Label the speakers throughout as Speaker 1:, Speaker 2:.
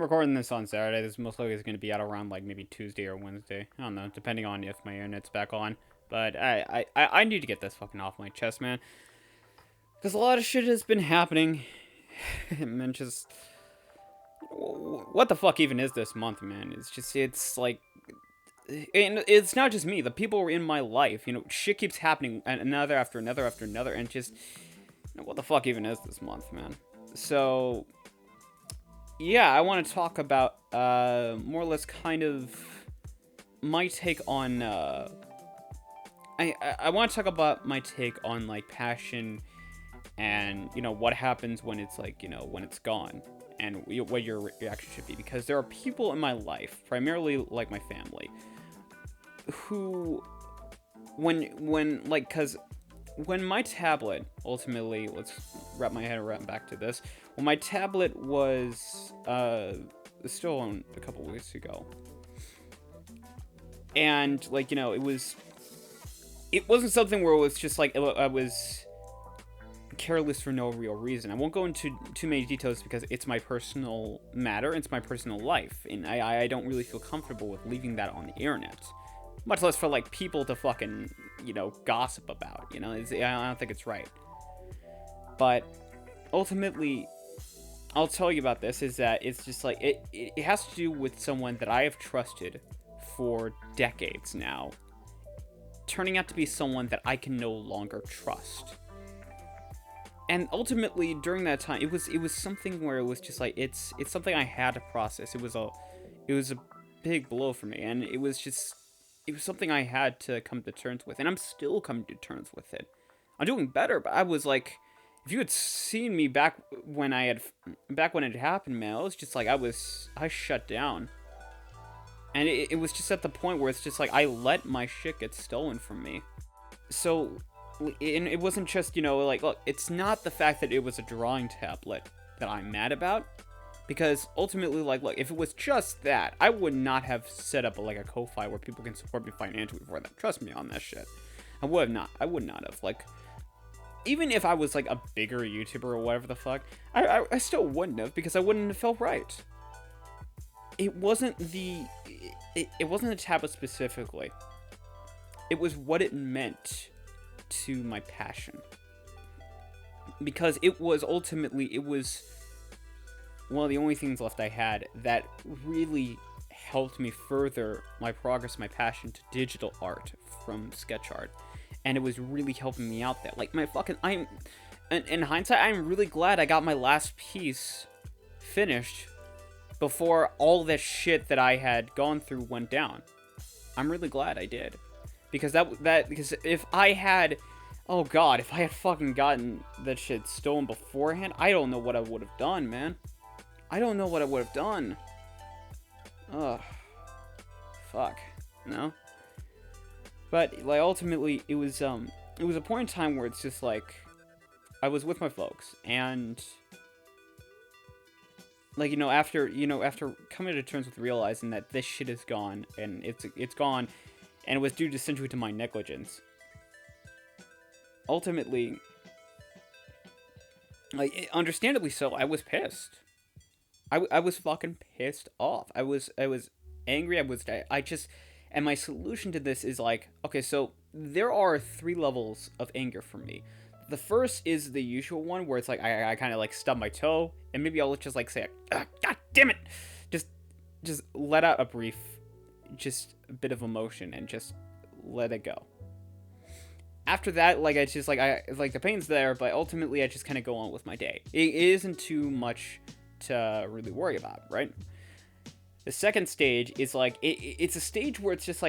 Speaker 1: I'm recording this on Saturday. This most likely is going to be out around like maybe Tuesday or Wednesday. I don't know, depending on if my internet's back on. But I need to get this fucking off my chest, man. Because a lot of shit has been happening. Man, just what the fuck even is this month, man? It's like, and it's not just me. The people in my life, shit keeps happening, another after another after another, and just what the fuck even is this month, man? So yeah, I want to talk about more or less kind of my take on. I want to talk about my take on like passion and what happens when it's like when it's gone and what your reaction should be, because there are people in my life, primarily like my family, who because when my tablet ultimately, let's wrap my head around back to this, when my tablet was stolen a couple weeks ago, and it wasn't something where it was just like I was careless for no real reason. I won't go into too many details because it's my personal matter, it's my personal life, and I don't really feel comfortable with leaving that on the internet, much less for like people to fucking gossip about. I don't think it's right. But ultimately, I'll tell you about this, is that it's just like it has to do with someone that I have trusted for decades now turning out to be someone that I can no longer trust. And ultimately, during that time, it was something where it was just like it's something I had to process. It was a big blow for me, and it was something I had to come to terms with, and I'm still coming to terms with it. I'm doing better, but I was like, if you had seen me back when it happened, man, it was just like I shut down, and it was just at the point where it's just like I let my shit get stolen from me. So. And it wasn't just, look, it's not the fact that it was a drawing tablet that I'm mad about, because ultimately, look, if it was just that, I would not have set up a Ko-Fi where people can support me financially for that. Trust me on that shit. I would not have, even if I was, a bigger YouTuber or whatever the fuck, I still wouldn't have, because I wouldn't have felt right. It wasn't the tablet specifically. It was what it meant to my passion, because it was one of the only things left I had that really helped me further my progress, my passion to digital art from sketch art, and it was really helping me out there. In hindsight, I'm really glad I got my last piece finished before all that shit that I had gone through went down. I'm really glad I did. Because because if I had fucking gotten that shit stolen beforehand, I don't know what I would have done, man. I don't know what I would have done. Ugh. Fuck. No? But, ultimately, it was a point in time where it's just, I was with my folks, and, after coming to terms with realizing that this shit is gone, and it's gone, and it was due essentially to my negligence. Ultimately, understandably so, I was pissed. I was fucking pissed off. I was angry. And my solution to this is okay, so there are 3 levels of anger for me. The first is the usual one where it's I kind of stub my toe, and maybe I'll just say, God damn it, just let out a brief, just a bit of emotion and just let it go. After that, it's just the pain's there, but ultimately I just kind of go on with my day. It isn't too much to really worry about, right? The second stage is it's a stage where it's just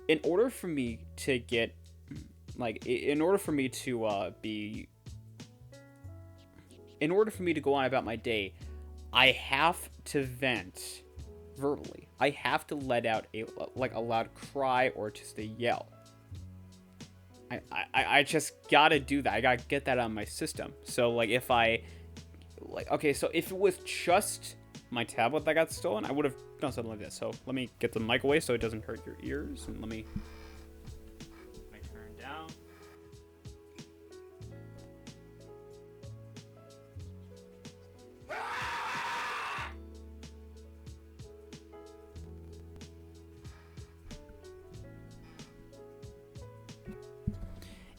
Speaker 1: in order for me to get in order for me to go on about my day, I have to vent verbally. I have to let out a loud cry or just a yell. I just gotta do that. I gotta get that out of my system. So if okay, so if it was just my tablet that got stolen, I would have done something like this. So let me get the mic away so it doesn't hurt your ears, and let me turn down.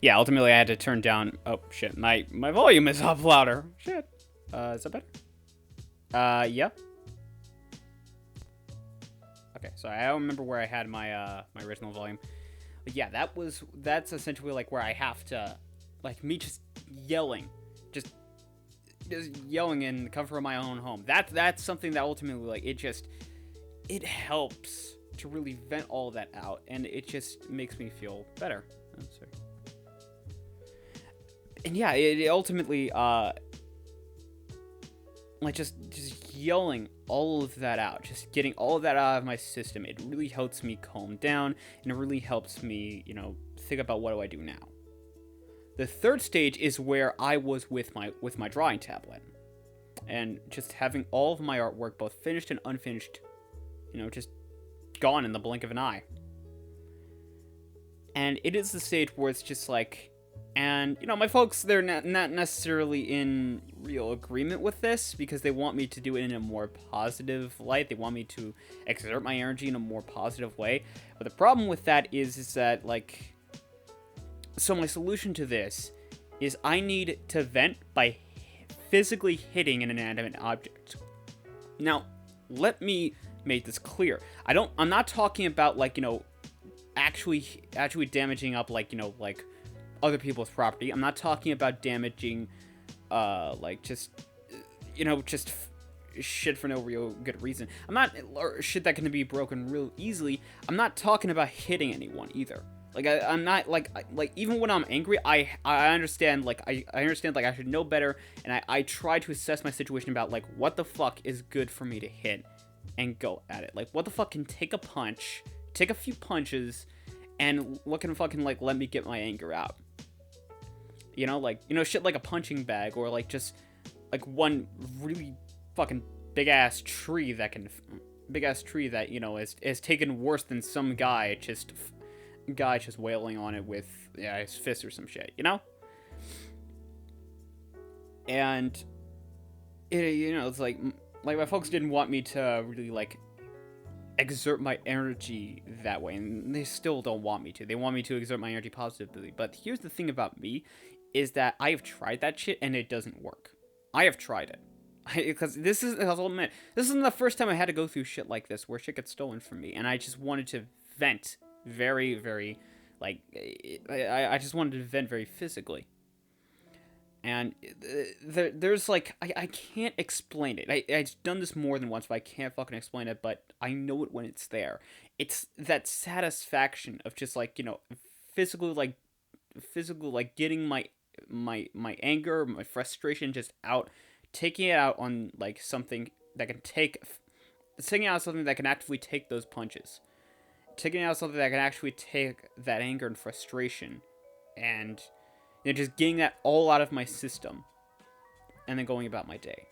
Speaker 1: Yeah, ultimately I had to turn down. Oh shit, my volume is up louder. Shit. Is that better? Yeah. Okay, so I don't remember where I had my original volume. But yeah, that's essentially like where I have to, like, me just yelling, just yelling in the comfort of my own home. That's something that ultimately, like, it helps to really vent all of that out, and it just makes me feel better. Oh, sorry. And yeah, it ultimately like just yelling all of that out, just getting all of that out of my system, it really helps me calm down, and it really helps me, think about what do I do now. The third stage is where I was with my drawing tablet, and just having all of my artwork, both finished and unfinished, just gone in the blink of an eye. And it is the stage where it's just like, and, my folks, they're not necessarily in real agreement with this, because they want me to do it in a more positive light. They want me to exert my energy in a more positive way. But the problem with that is that, like, so my solution to this is I need to vent by physically hitting an inanimate object. Now, let me make this clear. I'm not talking about, like, actually damaging up, like, like other people's property. I'm not talking about damaging, like, just shit for no real good reason. Or shit that can be broken real easily. I'm not talking about hitting anyone either. Like, I'm not, like, even when I'm angry, I understand, like, I understand, like, I should know better, and I try to assess my situation about, like, what the fuck is good for me to hit and go at it. Like, what the fuck can take a few punches, and what can fucking, like, let me get my anger out. Shit like a punching bag, or, like, just, like, one really fucking big-ass tree that, is taken worse than some guy just wailing on it with, his fist or some shit, And, it's like my folks didn't want me to really, like, exert my energy that way, and they still don't want me to. They want me to exert my energy positively. But here's the thing about me, is that I have tried that shit, and it doesn't work. I have tried it. Because this isn't the first time I had to go through shit like this, where shit gets stolen from me, and I just wanted to vent very, very, like, I just wanted to vent very physically. And there's, like, I can't explain it. I've done this more than once, but I can't fucking explain it, but I know it when it's there. It's that satisfaction of just, like, physically, like, getting my anger, my frustration just out, taking it out on, like, something that can actually take those punches. Taking out something that can actually take that anger and frustration, and just getting that all out of my system, and then going about my day.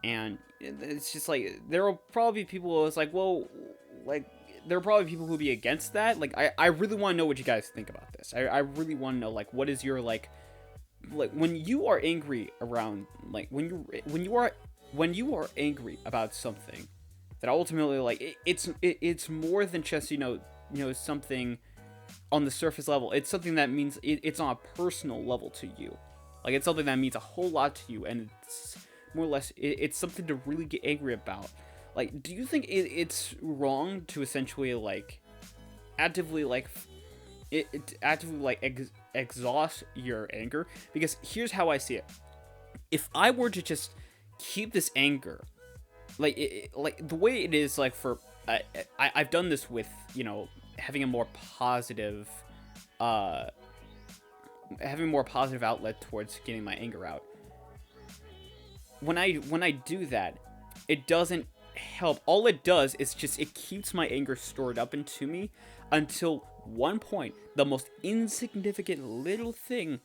Speaker 1: And it's just like, there will probably be people who's like, well, like, there are probably people who'll be against that. Like, I really want to know what you guys think about this. I really want to know, like, what is your, like, when you are angry around, like, when you are angry about something, that ultimately, like, it's more than just, something on the surface level. It's something that means it's on a personal level to you. Like, it's something that means a whole lot to you, and it's more or less, it's something to really get angry about. Like, do you think it's wrong to essentially, like, actively, like, exhaust your anger? Because here's how I see it. If I were to just keep this anger, like, like, the way it is, like, for, I've done this with, having a more positive, outlet towards getting my anger out. When I do that, it doesn't help. All it does is just, it keeps my anger stored up into me until one point, the most insignificant little thing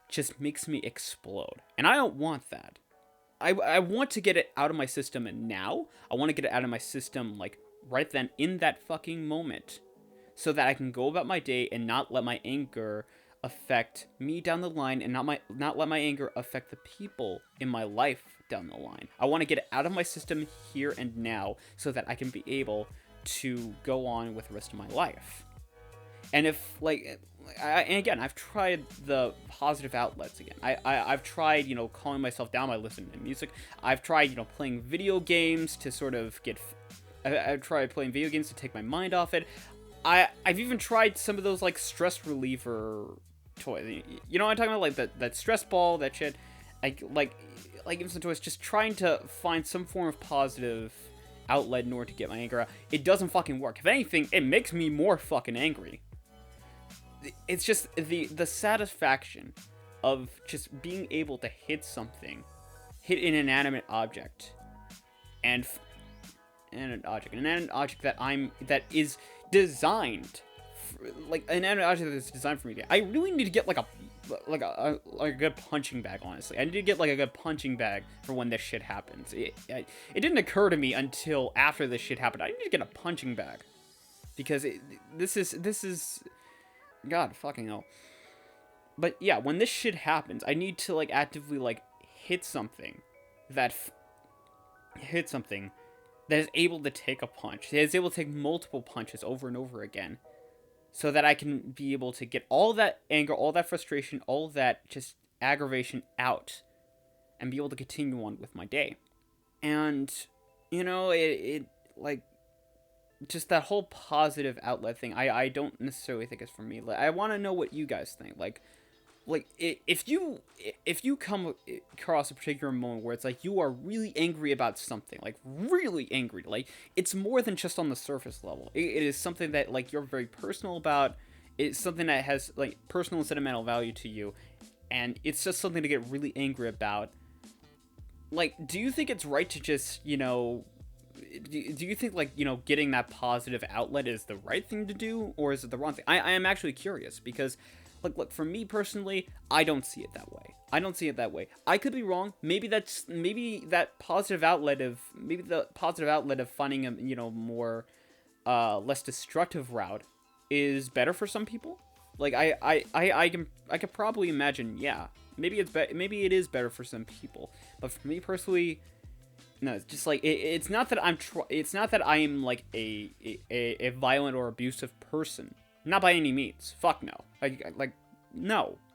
Speaker 1: just makes me explode. And I don't want that. I want to get it out of my system now. I want to get it out of my system, like, right then, in that fucking moment, so that I can go about my day and not let my anger affect me down the line, and not let my anger affect the people in my life down the line. I want to get it out of my system here and now, so that I can be able to go on with the rest of my life. And if, like, and again, I've tried the positive outlets again. I've tried, calming myself down by listening to music. I've tried, playing video games to sort of I've tried playing video games to take my mind off it. I've even tried some of those, like, stress reliever toys. You know what I'm talking about? Like, that stress ball, that shit. Like instant toys, just trying to find some form of positive outlet in order to get my anger out. It doesn't fucking work. If anything, it makes me more fucking angry. It's just the satisfaction of just being able to hit an inanimate object, and an object that is designed, like an inanimate object that is designed for me. I really need to get like a good punching bag. Honestly, I need to get like a good punching bag for when this shit happens. It didn't occur to me until after this shit happened. I need to get a punching bag because this is. God fucking hell. But yeah, when this shit happens, I need to, like, actively, like, hit something that is able to take a punch. That is able to take multiple punches over and over again. So that I can be able to get all that anger, all that frustration, all that just aggravation out. And be able to continue on with my day. And, it like, just that whole positive outlet thing, I don't necessarily think it's for me. Like, I want to know what you guys think. Like if you come across a particular moment where it's like you are really angry about something, like really angry, like it's more than just on the surface level. It is something that, like, you're very personal about. It's something that has, like, personal and sentimental value to you, and it's just something to get really angry about. Like, do you think it's right to just, do you think, like, getting that positive outlet is the right thing to do, or is it the wrong thing? I am actually curious, because, like, look, for me personally, I don't see it that way. I could be wrong. Maybe the positive outlet of finding a, more, less destructive route is better for some people. Like, I could probably imagine, yeah, maybe it is better for some people, but for me personally, no, it's just like it's not that I am like a violent or abusive person. Not by any means. Fuck no.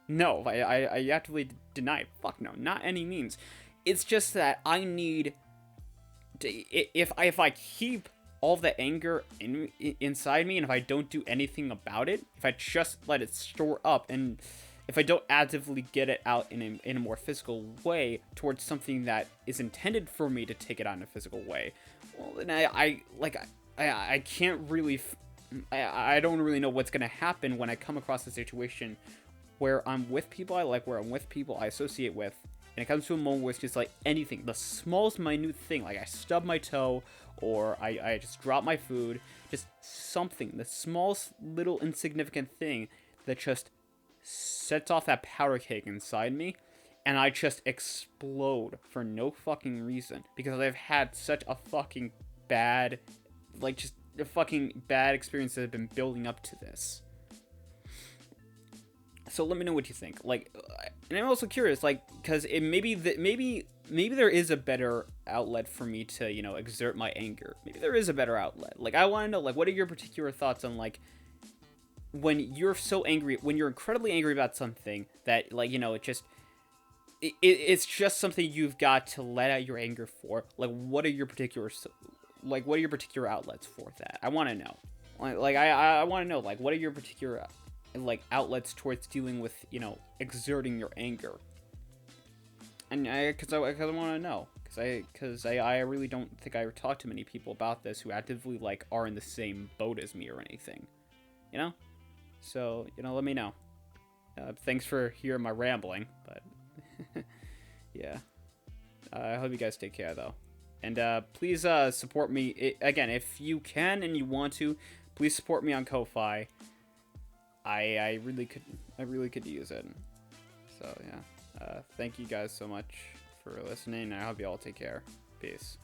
Speaker 1: No. I actively deny it. Fuck no. Not any means. It's just that I need to, if I keep all the anger inside me, and if I don't do anything about it, if I just let it store up, and if I don't actively get it out in a more physical way towards something that is intended for me to take it out in a physical way, well, then I can't really, I don't really know what's going to happen when I come across a situation where I'm with people I like, where I'm with people I associate with, and it comes to a moment where it's just like anything, the smallest minute thing, like I stub my toe, or I just drop my food, just something, the smallest little insignificant thing that just sets off that powder keg inside me, and I just explode for no fucking reason, because I've had such a fucking bad, like, just a fucking bad experience that have been building up to this. So let me know what you think. Like, and I'm also curious, like, because maybe there is a better outlet for me to, exert my anger. Maybe there is a better outlet. Like, I want to know, like, what are your particular thoughts on, like, when you're so angry, when you're incredibly angry about something that, like, it's just something you've got to let out your anger for. Like, what are your particular outlets for that? I want to know. I want to know, like, what are your particular, like, outlets towards dealing with, exerting your anger? And because I want to know, because I really don't think I talk to many people about this who actively, like, are in the same boat as me or anything, So, let me know. Thanks for hearing my rambling, but yeah. I hope you guys take care, though. And please support me. Again, if you can and you want to, please support me on Ko-Fi. I really could use it. So, yeah. Thank you guys so much for listening. I hope you all take care. Peace.